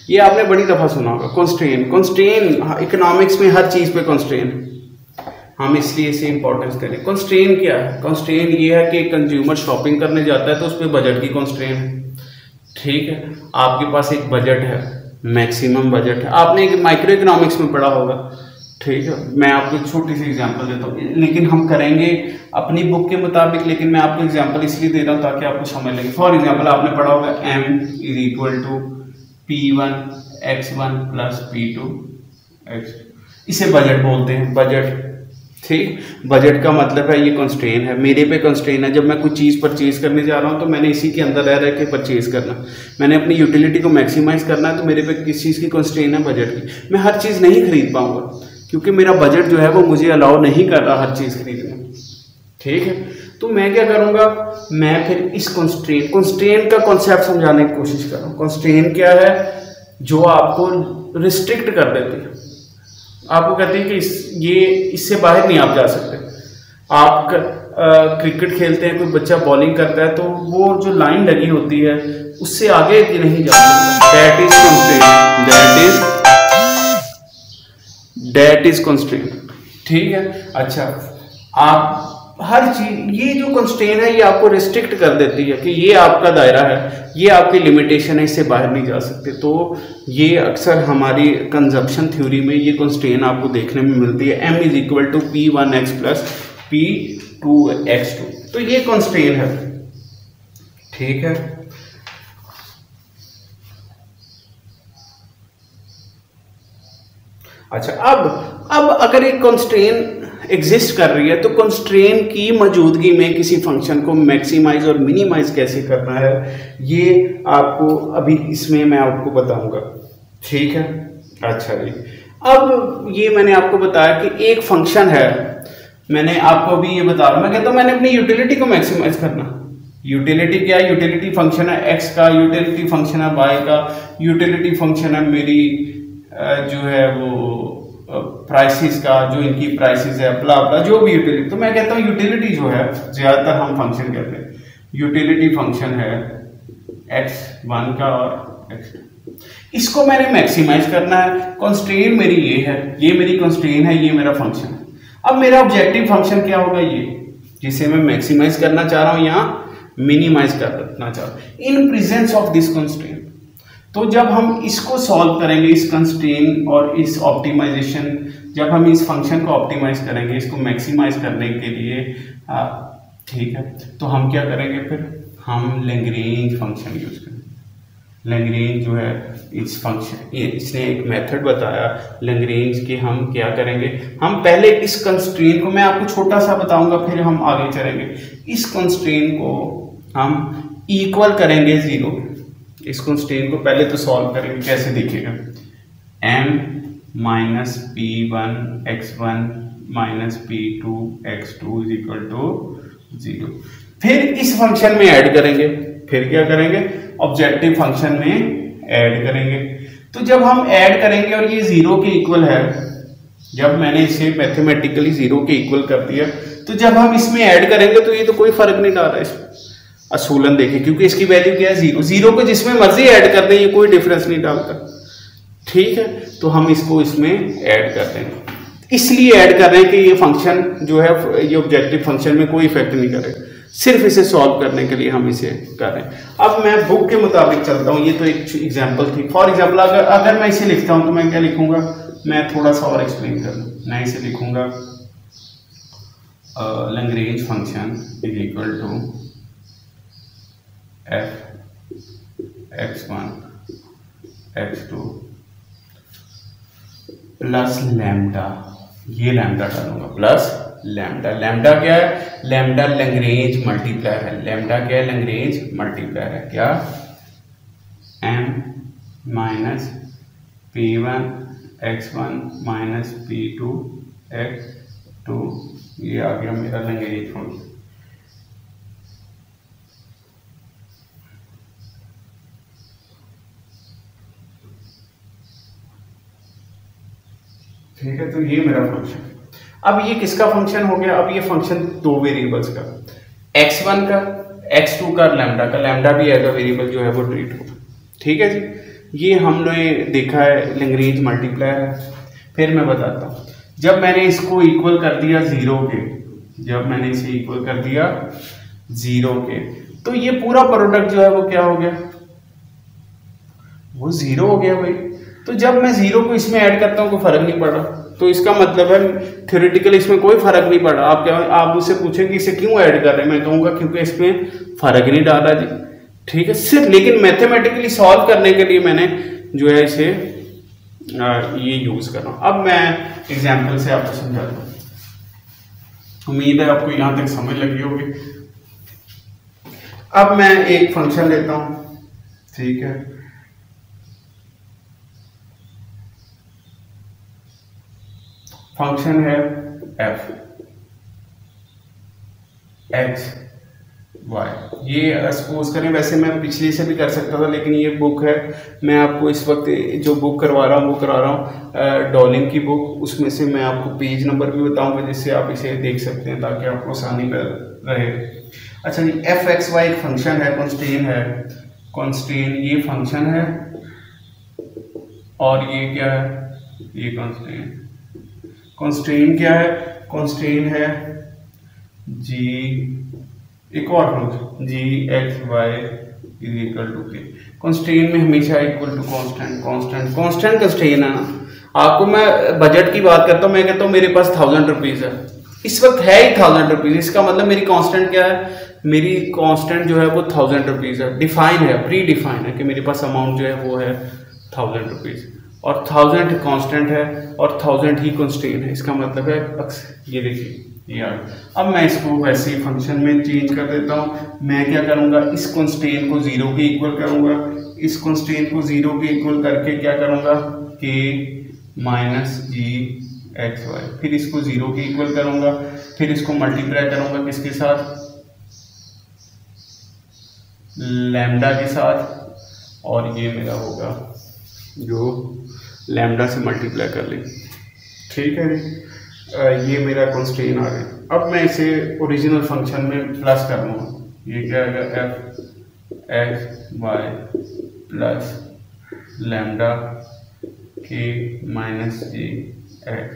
ये आपने बड़ी दफा सुना होगा। कॉन्स्ट्रेन इकोनॉमिक्स में हर चीज पे कॉन्स्ट्रेन, हम इसलिए इसे इंपॉर्टेंस करें। कॉन्स्ट्रेन क्या है, कॉन्स्ट्रेन ये है कि कंज्यूमर शॉपिंग करने जाता है तो उस पर बजट की कॉन्स्ट्रेन है, ठीक है। आपके पास एक बजट है, मैक्सिमम बजट है, आपने एक माइक्रो इकोनॉमिक्स में पढ़ा होगा, ठीक है। मैं आपको एक छोटी सी एग्जांपल देता हूँ, लेकिन हम करेंगे अपनी बुक के मुताबिक, लेकिन मैं आपको एग्जांपल इसलिए दे रहा हूँ ताकि आपको समझ लगे। फॉर एग्जांपल आपने पढ़ा होगा m is equal to P1 x1 plus P2 x, इसे बजट बोलते हैं, बजट, ठीक। बजट का मतलब है ये कंस्ट्रेन है, मेरे पे कंस्ट्रेन है। जब मैं कुछ चीज़ परचेज करने जा रहा हूँ तो मैंने इसी के अंदर रह के परचेज करना, मैंने अपनी यूटिलिटी को मैक्सिमाइज करना है, तो मेरे पे किस चीज़ की कंस्ट्रेन है, बजट की। मैं हर चीज़ नहीं खरीद पाऊंगा क्योंकि मेरा बजट जो है वो मुझे अलाउ नहीं कर रहा हर चीज़ खरीदने, ठीक है। तो मैं क्या करूँगा, मैं फिर इस कंस्ट्रेन का कॉन्सेप्ट समझाने की कोशिश कर रहा हूँ। कंस्ट्रेन क्या है, जो आपको रिस्ट्रिक्ट कर देती है, आपको कहती है कि ये इससे बाहर नहीं आप जा सकते। आप क्रिकेट खेलते हैं, कोई बच्चा बॉलिंग करता है तो वो जो लाइन लगी होती है उससे आगे नहीं जा सकता, that is constraint, that is constraint, ठीक है। अच्छा, आप हर चीज, ये जो कंस्ट्रेन है ये आपको रिस्ट्रिक्ट कर देती है कि ये आपका दायरा है, ये आपकी लिमिटेशन है, इससे बाहर नहीं जा सकते। तो ये अक्सर हमारी कंजप्शन थ्योरी में ये कंस्ट्रेन आपको देखने में मिलती है, m is equal to P1x plus P2x2, तो ये कंस्ट्रेन है, ठीक है। अच्छा, अब अगर एक कंस्ट्रेन एग्जिस्ट कर रही है तो कंस्ट्रेन की मौजूदगी में किसी फंक्शन को मैक्सिमाइज और मिनिमाइज कैसे करना है, ये आपको अभी इसमें मैं आपको बताऊंगा, ठीक है। अच्छा जी, अब ये मैंने आपको बताया कि एक फंक्शन है, मैंने आपको अभी ये बता रहा हूं, मैं कहता हूं मैंने अपनी यूटिलिटी को मैक्सिमाइज करना। यूटिलिटी क्या है, यूटिलिटी फंक्शन है x का, यूटिलिटी फंक्शन है y का, यूटिलिटी फंक्शन है मेरी जो है वो प्राइसेस का, जो इनकी प्राइसेस है, ब्ला ब्ला, जो भी यूटिलिटी। तो मैं कहता हूँ यूटिलिटी जो है, ज्यादातर हम फंक्शन कहते हैं, यूटिलिटी फंक्शन है x1 का और x2, इसको मैंने मैक्सिमाइज करना है। कंस्ट्रेन मेरी ये है, ये मेरी कंस्ट्रेन है, ये मेरा फंक्शन है। अब मेरा ऑब्जेक्टिव फंक्शन क्या होगा, ये जिसे मैं मैक्सिमाइज करना चाह रहा हूँ या मिनिमाइज करना चाह रहा हूँ, in presence of this constraint. तो जब हम इसको सॉल्व करेंगे, इस कंस्ट्रेन और इस ऑप्टिमाइजेशन, जब हम इस फंक्शन को ऑप्टिमाइज करेंगे, इसको मैक्सिमाइज करने के लिए, ठीक है, तो हम क्या करेंगे, फिर हम लैग्रेंज फंक्शन यूज करेंगे। लैग्रेंज जो है इस फंक्शन, इसने एक मेथड बताया लैग्रेंज के, हम क्या करेंगे, हम पहले इस कंस्ट्रेंट को मैं आपको छोटा सा बताऊंगा फिर हम आगे चलेंगे। इस कंस्ट्रेंट को हम इक्वल करेंगे जीरो, इस कंस्ट्रेंट को पहले तो सॉल्व करेंगे, कैसे देखिएगा, m minus P one X one minus P two X two is equal to zero. फिर इस फंक्शन में ऐड करेंगे, फिर क्या करेंगे, ऑब्जेक्टिव फंक्शन में ऐड करेंगे। तो जब हम ऐड करेंगे और ये जीरो के इक्वल है, जब मैंने इसे मैथमेटिकली जीरो के इक्वल कर दिया, तो जब हम इसमें ऐड करेंगे तो ये तो कोई फर्क नहीं डाल रहा इसमें, असूलन देखिए, क्योंकि इसकी वैल्यू क्या है जीरो, जीरो को जिसमें मर्जी ऐड कर दें ये कोई डिफरेंस नहीं डालता, ठीक है। तो हम इसको इसमें ऐड कर देंगे, इसलिए ऐड कर रहे हैं कि ये फंक्शन जो है ये ऑब्जेक्टिव फंक्शन में कोई इफेक्ट नहीं करेगा, सिर्फ इसे सॉल्व करने के लिए हम इसे कर रहे हैं। अब मैं बुक के मुताबिक चलता हूँ, ये तो एक एग्जांपल थी। फॉर एग्जांपल अगर मैं इसे लिखता हूँ तो मैं क्या लिखूंगा, मैं थोड़ा सा और एक्सप्लेन कर दूँ, मैं इसे लिखूंगा Lagrange function is equal to F X one X two plus lambda, ये लैम्डा डालूंगा प्लस लैम्डा। लैम्डा क्या है, लैम्डा लैग्रेंज मल्टीप्लायर है, लैम्डा क्या है, लैग्रेंज मल्टीप्लायर है, क्या, m minus P one X one minus P two X two, ये आ गया मेरा लैग्रेंज फंक्शन। ठीक है, तो ये मेरा फंक्शन। अब ये किसका फंक्शन हो गया, अब ये फंक्शन दो वेरिएबल्स का, x1 का, x2 का, लैम्डा का, लैम्डा भी एज अ वेरिएबल जो है वो ट्रीट होगा, ठीक है जी। ये हमने देखा है लैग्रेंज मल्टीप्लायर है। फिर मैं बताता हूँ, जब मैंने इसको इक्वल कर दिया जीरो के, जब मैंने इसे इक्वल कर दिया जीरो के, तो ये पूरा प्रोडक्ट जो है वो क्या हो गया, वो जीरो हो गया भाई। तो जब मैं जीरो को इसमें ऐड करता हूँ कोई फर्क नहीं पड़ रहा, तो इसका मतलब है थ्योरेटिकली इसमें कोई फर्क नहीं पड़ रहा। आप क्या, आप मुझसे पूछेंगे इसे क्यों ऐड कर रहे हैं, मैं कहूँगा क्योंकि इसमें फर्क नहीं डाला जी, ठीक है। सिर्फ लेकिन मैथमेटिकली सॉल्व करने के लिए मैंने जो है इसे ये यूज कर रहा हूँ। अब मैं एग्जाम्पल से आपको समझाता हूँ, उम्मीद है आपको यहाँ तक समझ लगी होगी। अब मैं एक फंक्शन लेता हूँ, ठीक है, फंक्शन है f x y। ये सपोज करें, वैसे मैं पिछले से भी कर सकता था लेकिन ये बुक है, मैं आपको इस वक्त जो बुक करवा रहा हूँ वो करा रहा हूँ डॉलिंग की बुक, उसमें से मैं आपको पेज नंबर भी बताऊंगा जिससे आप इसे देख सकते हैं ताकि आपको आसानी रहे। अच्छा जी, एफ एक्स वाई एक फंक्शन है, कॉन्स्टेंट है, कॉन्स्टेंट ये फंक्शन है और ये क्या है, ये कॉन्स्टेंट। कॉन्स्टेंट क्या है, कॉन्स्टेंट है जी, एक और function G X Y is equal to K. Constant में हमेशा equal to constant, constant constant constant है ना। आपको मैं बजट की बात करता हूँ, मैं कहता हूँ मेरे पास 1000 रुपीज़ है, इस वक्त है ही 1000 रुपीज़, इसका मतलब मेरी कांस्टेंट क्या है, मेरी कांस्टेंट जो है वो 1000 रुपीज़ है, डिफाइन है, प्री डिफाइन है कि मेरे पास अमाउंट जो है वो है 1000 रुपीज़, और 1000 कांस्टेंट है और 1000 ही कांस्टेंट है। इसका मतलब है ये देखिए यार, अब मैं इसको वैसे ही फंक्शन में चेंज कर देता हूँ। मैं क्या करूँगा, इस कांस्टेंट को जीरो के इक्वल करूँगा, इस कांस्टेंट को जीरो के इक्वल करके क्या करूँगा, के माइनस जी एक्स वाई, फिर इसको जीरो के इक्वल करूँगा, फिर इसको मल्टीप्लाई करूँगा किसके साथ, लैम्डा के साथ, और ये मेरा होगा जो लैम्डा से मल्टीप्लाई कर ले, ठीक है जी। ये मेरा कॉन्स्टेंट आ गया। अब मैं इसे ओरिजिनल फंक्शन में प्लस कर लूँगा, ये क्या आएगा, F X Y plus lambda K minus G X,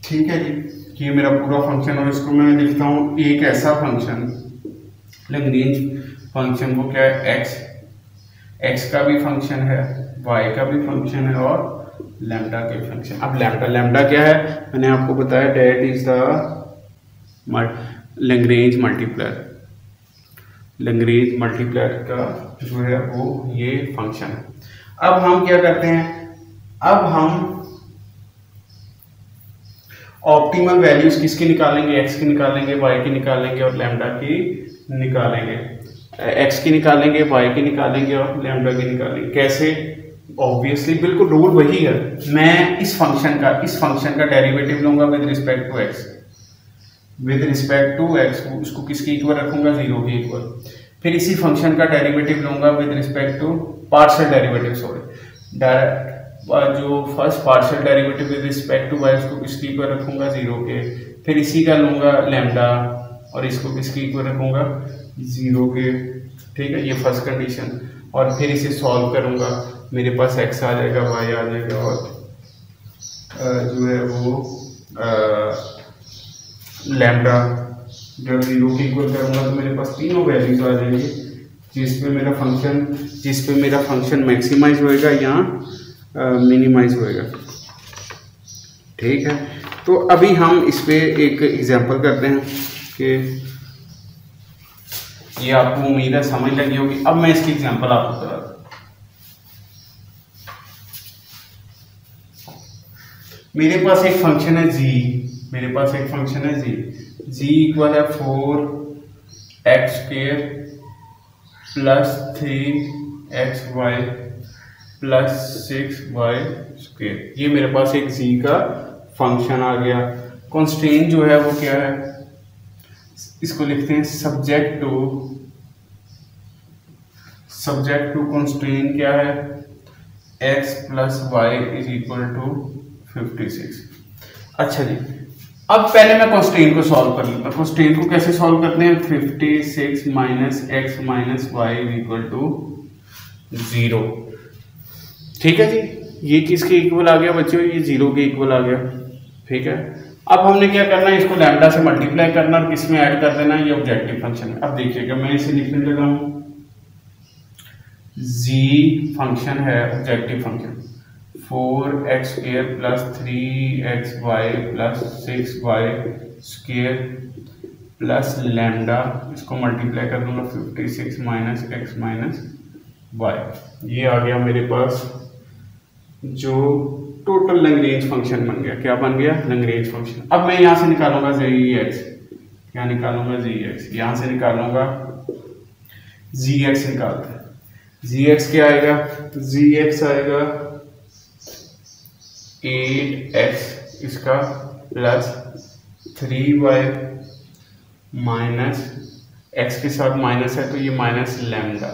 ठीक है जी। ये मेरा पूरा फंक्शन, और इसको मैं लिखता हूँ एक ऐसा फंक्शन, लैग्रेंज फंक्शन को क्या है, एक्स का भी फंक्शन है, वाई का भी फंक्शन है और लैम्डा के फंक्शन। अब लैम्डा क्या है, मैंने आपको बताया that is the Lagrange multiplier, Lagrange multiplier का जो है वो ये फंक्शन है। अब हम क्या करते हैं, अब हम ऑप्टिमल वैल्यूज किसकी निकालेंगे, एक्स की निकालेंगे, वाई की निकालेंगे और लैम्डा की निकालेंगे। एक्स की निकालेंगे, वाई की निकालेंगे और लैम्डा की निकालेंगे। कैसे? ऑब्वियसली बिल्कुल रूल वही है। मैं इस फंक्शन का डेरिवेटिव लूंगा विद रिस्पेक्ट टू एक्स, उसको किसके इक्वल रखूंगा, 0 के इक्वल। फिर इसी फंक्शन का डेरिवेटिव लूंगा with respect to partial derivative, जो first partial derivative with respect to Y उसको किसके इक्वल रखूंगा, 0 के। फिर इसी का लूंगा लैम्डा और इसको किसके इक्वल रखूंगा, 0 के। ठीक है, ये फर्स्ट कंडीशन। और फिर इसे सॉल्व करूंगा, मेरे पास x आ जाएगा, y आ जाएगा और जो है वो लैम्डा जब 0 के इक्वल करूंगा तो मेरे पास तीनों वैल्यूज आ जाएंगे, जिस पे मेरा फंक्शन मैक्सिमाइज होएगा या मिनिमाइज होएगा। ठीक है, तो अभी हम इस पे एक एग्जांपल करते हैं कि ये आपको उम्मीद है समझ लगी होगी। अब मैं इसकी एग्जांपल आपको बता दूं। मेरे पास एक फंक्शन है g इक्वल है 4x square plus 3xy plus 6y square. ये मेरे पास एक g का फंक्शन आ गया। कॉन्स्ट्रेंट जो है वो क्या है, इसको लिखते हैं सब्जेक्ट टू कॉन्स्ट्रेंट क्या है, x plus Y is equal to 56। अच्छा जी, अब पहले मैं कॉन्स्ट्रेंट को सॉल्व कर लूंगा। कॉन्स्ट्रेंट को कैसे सॉल्व करते हैं, 56 minus X minus Y is equal to 0। ठीक है जी, ये किसके इक्वल आ गया बच्चों, ये 0 के इक्वल आ गया। ठीक है, अब हमने क्या करना है, इसको लैम्डा से मल्टीप्लाई करना और किस में ऐड कर देना, ये ऑब्जेक्टिव फंक्शन है। अब देखिएगा मैं इसे लिखने लगा हूं, g फंक्शन है objective function, 4x square plus 3xy plus 6y square plus lambda, इसको मल्टीप्लाई कर दूंगा 56 माइनस एक्स माइनस वाई। ये आ गया मेरे पास जो टोटल लैग्रेंज फंक्शन बन गया। क्या बन गया, लैग्रेंज फंक्शन। अब मैं यहाँ से निकालूंगा gx, क्या निकालूंगा, gx। यहाँ से निकालूंगा gx, निकालते हैं gx क्या आएगा, gx आएगा 8x इसका प्लस 3y माइनस x के साथ माइनस है तो ये माइनस लैम्डा।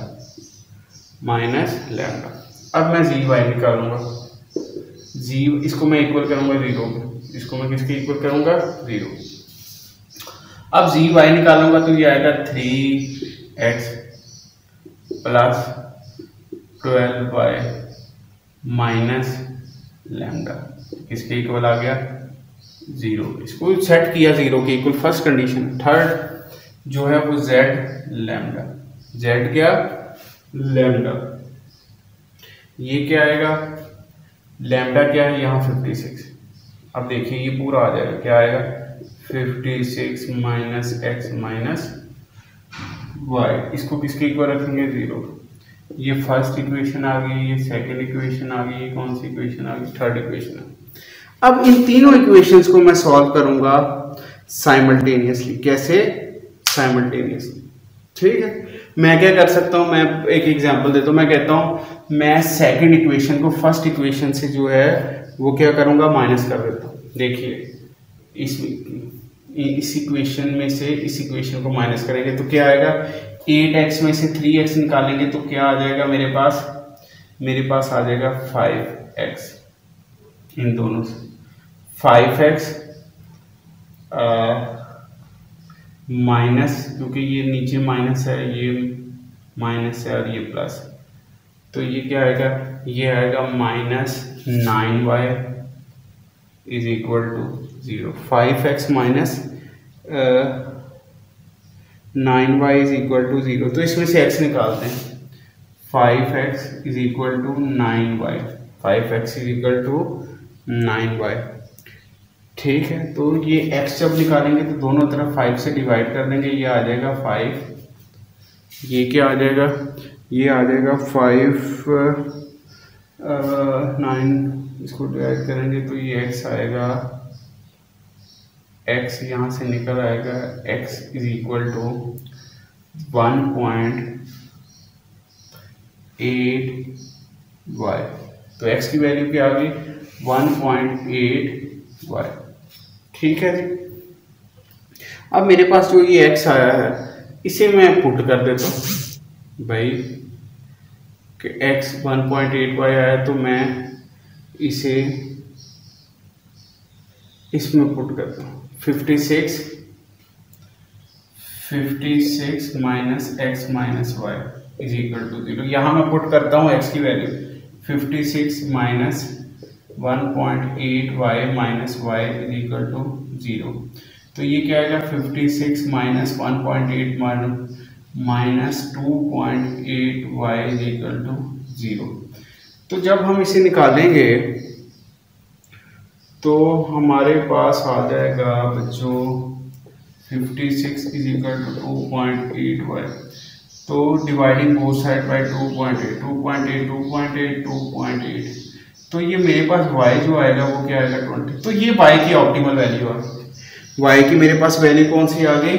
अब मैं gy निकालूंगा, इसको मैं इक्वल करूंगा 0, इसको मैं किसके इक्वल करूंगा, 0। अब gy निकालूंगा तो ये आएगा 3x plus 12y minus lambda, किसके इक्वल आ गया, 0। इसको सेट किया 0 के इक्वल, फर्स्ट कंडीशन। थर्ड जो है वो z लैम्डा, z क्या, लैम्डा। ये क्या आएगा, लैम्डा क्या है यहाँ 56। अब देखिए ये पूरा आ जाएगा, क्या आएगा 56 माइनस एक्स माइनस वाई, इसको किसके इक्वल रखेंगे, 0। ये फर्स्ट इक्वेशन आ गई, ये सेकंड इक्वेशन आ गई, ये कौन सी इक्वेशन आ गई, थर्ड इक्वेशन। अब इन तीनों इक्वेशंस को मैं सॉल्व करूंगा साइमल्टेनियसली। कैसे, साइमल्टेनियसली। ठीक है, मैं क्या कर सकता हूं, मैं एक एग्जांपल देता हूं। मैं कहता हूं मैं सेकंड इक्वेशन को फर्स्ट इक्वेशन से जो है वो क्या करूंगा, माइनस कर देता हूं। देखिए इस इक्वेशन में से इस इक्वेशन को माइनस करेंगे तो क्या आएगा, 8x में से 3x निकालेंगे तो क्या आ जाएगा मेरे पास आ जाएगा 5x। इन दोनों से 5x माइनस, क्योंकि ये नीचे माइनस है, ये माइनस है और ये प्लस, तो ये क्या आएगा, ये आएगा minus 9y is equal to 0। 5x minus 9y is equal to 0, तो इसमें से x निकालते हैं। 5x is equal to 9y, 5x is equal to 9y। ठीक है, तो ये x जब निकालेंगे तो दोनों तरफ 5 से डिवाइड कर देंगे, ये आ जाएगा 5 ये क्या आ जाएगा, ये आ जाएगा 5 9, इसको डिवाइड करेंगे तो ये x आएगा, x यहाँ से निकल आएगा, x is equal to 1.8y। तो x की वैल्यू क्या आ गई, 1.8y। ठीक है जी। अब मेरे पास जो ये x आया है इसे मैं पुट कर देता हूँ भाई कि x 1.8y आया, तो मैं इसे इसमें पुट करता हूँ। 56 minus x minus Y is equal to 0। यहाँ मैं पुट करता हूँ x की value 56 minus 1.8y minus Y is equal to 0। तो ये क्या आएगा, 56 minus 1.8 minus 2.8y is equal to 0। तो जब हम इसे निकालेंगे तो हमारे पास आ जाएगा बच्चों 56 इज इक्वल टू 2.8y। तो डिवाइडिंग बोथ साइड बाय 2.8, तो ये मेरे पास y जो आएगा वो क्या आएगा 20। तो ये y की ऑप्टिमल वैल्यू आ गई, y की मेरे पास वैल्यू कौन सी आ गई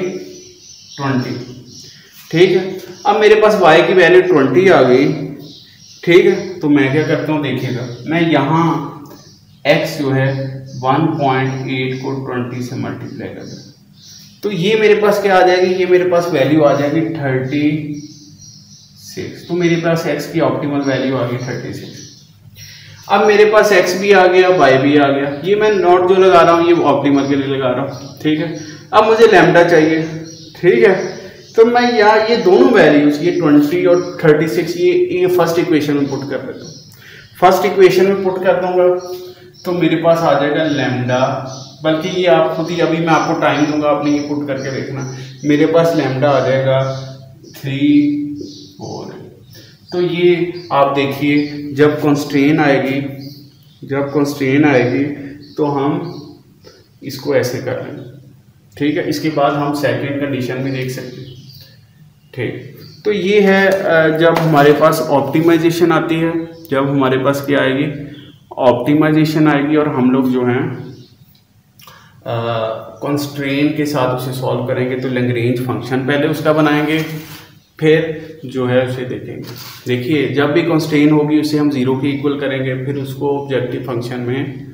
20। ठीक है, अब मेरे पास y की वैल्यू 20 आ गई। ठीक है, तो मैं क्या करता हूँ देखिएगा, मैं यहाँ x जो है 1.8 को 20 से मल्टीप्लाई कर दूँ, तो ये मेरे पास क्या आ जाएगी, ये मेरे पास वैल्यू आ जाएगी 36। तो मेरे पास x की ऑप्टिमल वैल्यू आ गई 36। अब मेरे पास x भी आ गया, y भी आ गया। ये मैं नोट जो लगा रहा हूँ ये ऑप्टिमल के लिए लगा रहा हूँ। ठीक है, अब मुझे लैम्डा चाहिए। ठीक है, तो मैं यहाँ ये दोनों वैल्यूज, ये 20 और 36, ये फर्स्ट इक्वेशन में पुट कर देता हूँ। फर्स्ट इक्वेशन में पुट कर दूंगा तो मेरे पास आ जाएगा लैम्डा, बल्कि ये आप खुद ही, अभी मैं आपको टाइम दूंगा, आपने ये पुट करके देखना। मेरे पास लैम्डा आ जाएगा 3/4। तो ये आप देखिए जब कंस्ट्रेन आएगी तो हम इसको ऐसे कर लेंगे। ठीक है, इसके बाद हम सेकंड कंडीशन भी देख सकते हैं। ठीक, तो ये है जब हमारे पास ऑप्टिमाइजेशन आती है, जब हमारे पास क्या आएगी ऑप्टिमाइजेशन आएगी और हम लोग जो हैं कंस्ट्रेन के साथ उसे सॉल्व करेंगे। तो लैग्रेंज फंक्शन पहले उसका बनाएंगे, फिर जो है उसे देखेंगे। देखिए जब भी कंस्ट्रेन होगी उसे हम 0 के इक्वल करेंगे, फिर उसको ऑब्जेक्टिव फंक्शन में